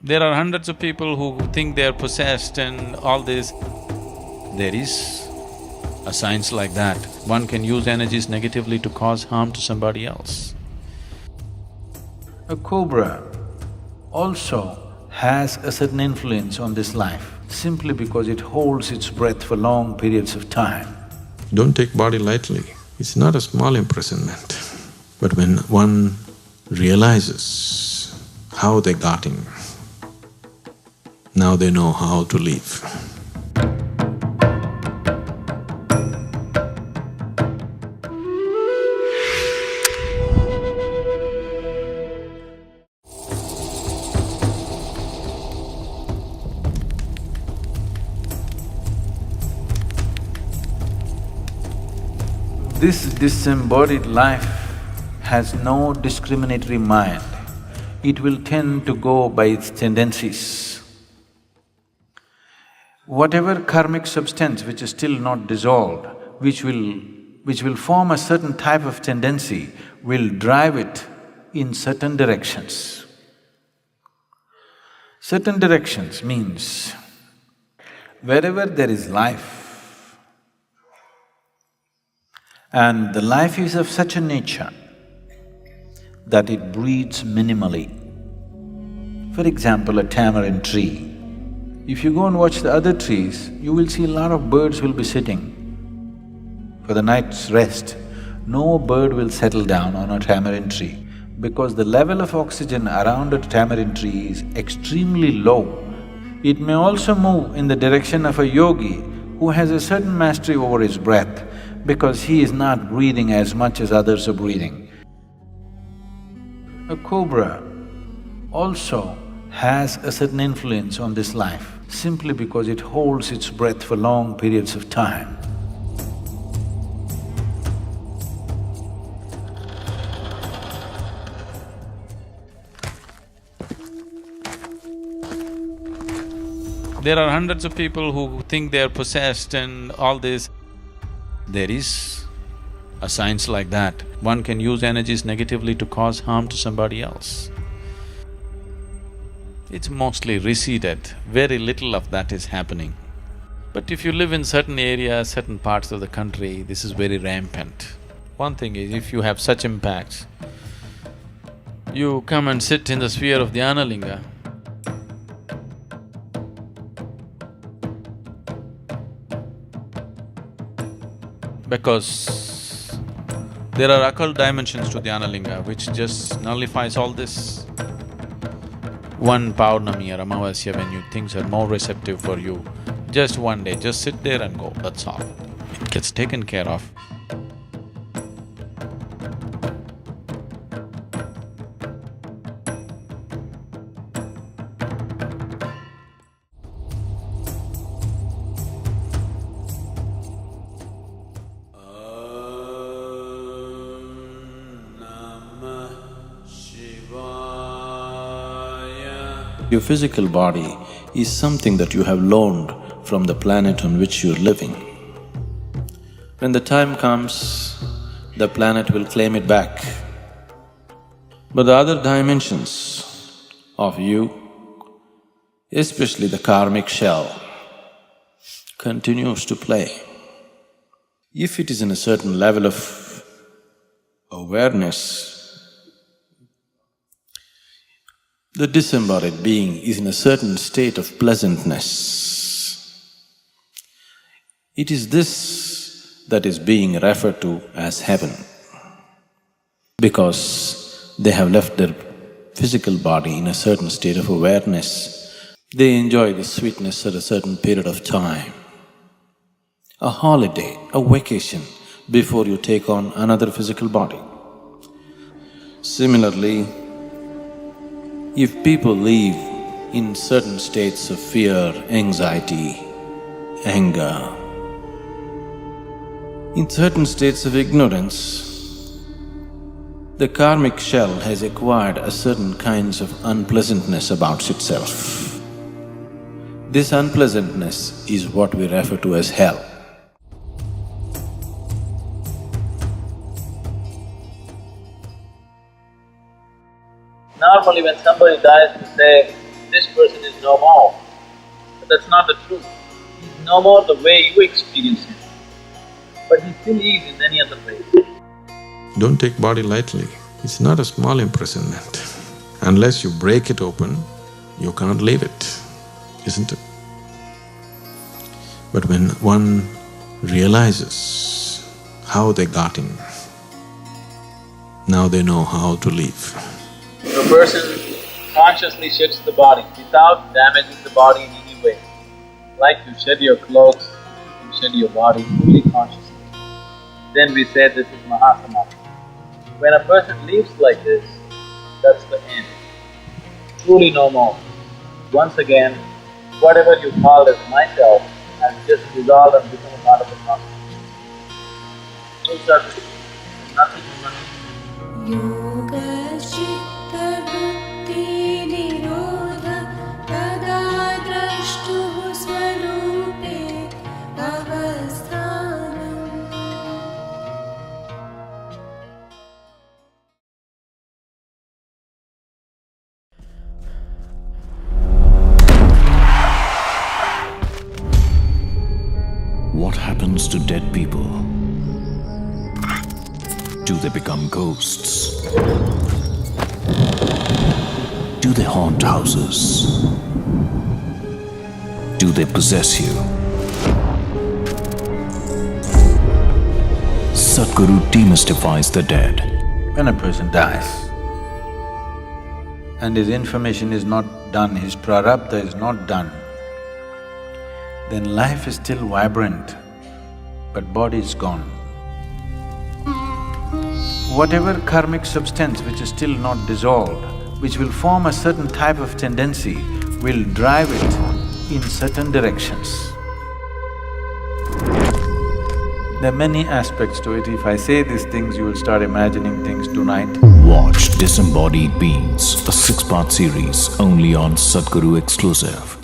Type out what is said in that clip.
There are hundreds of people who think they are possessed and all this. There is a science like that. One can use energies negatively to cause harm to somebody else. A cobra also has a certain influence on this life simply because it holds its breath for long periods of time. Don't take body lightly. It's not a small imprisonment. But when one realizes how they got in, now they know how to live. This disembodied life has no discriminatory mind. It will tend to go by its tendencies. Whatever karmic substance which is still not dissolved, which will form a certain type of tendency, will drive it in certain directions. Certain directions means wherever there is life, and the life is of such a nature that it breeds minimally. For example, a tamarind tree. If you go and watch the other trees, you will see a lot of birds will be sitting for the night's rest. No bird will settle down on a tamarind tree because the level of oxygen around a tamarind tree is extremely low. It may also move in the direction of a yogi who has a certain mastery over his breath because he is not breathing as much as others are breathing. A cobra also has a certain influence on this life simply because it holds its breath for long periods of time. There are hundreds of people who think they are possessed and all this. There is a science like that. One can use energies negatively to cause harm to somebody else. It's mostly receded, very little of that is happening. But if you live in certain areas, certain parts of the country, this is very rampant. One thing is, if you have such impacts, you come and sit in the sphere of Dhyanalinga, because there are occult dimensions to Dhyanalinga which just nullifies all this. One Paurnami or Amavasya when things are more receptive for you, just one day, just sit there and go, that's all. It gets taken care of. Your physical body is something that you have loaned from the planet on which you're living. When the time comes, the planet will claim it back. But the other dimensions of you, especially the karmic shell, continues to play. If it is in a certain level of awareness, the disembodied being is in a certain state of pleasantness. It is this that is being referred to as heaven, because they have left their physical body in a certain state of awareness. They enjoy the sweetness at a certain period of time. A holiday, a vacation, before you take on another physical body. Similarly, if people live in certain states of fear, anxiety, anger, in certain states of ignorance, the karmic shell has acquired a certain kinds of unpleasantness about itself. This unpleasantness is what we refer to as hell. Normally when somebody dies, we say, this person is no more. But that's not the truth. He's no more the way you experience him, but he still is in any other way. Don't take body lightly. It's not a small imprisonment. Unless you break it open, you can't leave it, isn't it? But when one realizes how they got in, now they know how to leave. If a person consciously sheds the body without damaging the body in any way, like you shed your clothes, you shed your body fully consciously, then we say this is Mahasamadhi. When a person lives like this, that's the end. Truly no more. Once again, whatever you called as myself has just dissolved and become a part of the cosmos. Full circle. Nothing but Yoga Chitta Vritti Nirodha Tada Drashtuh Swarupe Avasthanam. What happens to dead people? Do they become ghosts? Do they haunt houses? Do they possess you? Sadhguru demystifies the dead. When a person dies and his information is not done, his prarabdha is not done, then life is still vibrant, but body is gone. Whatever karmic substance which is still not dissolved, which will form a certain type of tendency, will drive it in certain directions. There are many aspects to it. If I say these things, you will start imagining things tonight. Watch Disembodied Beings, a 6-part series only on Sadhguru Exclusive.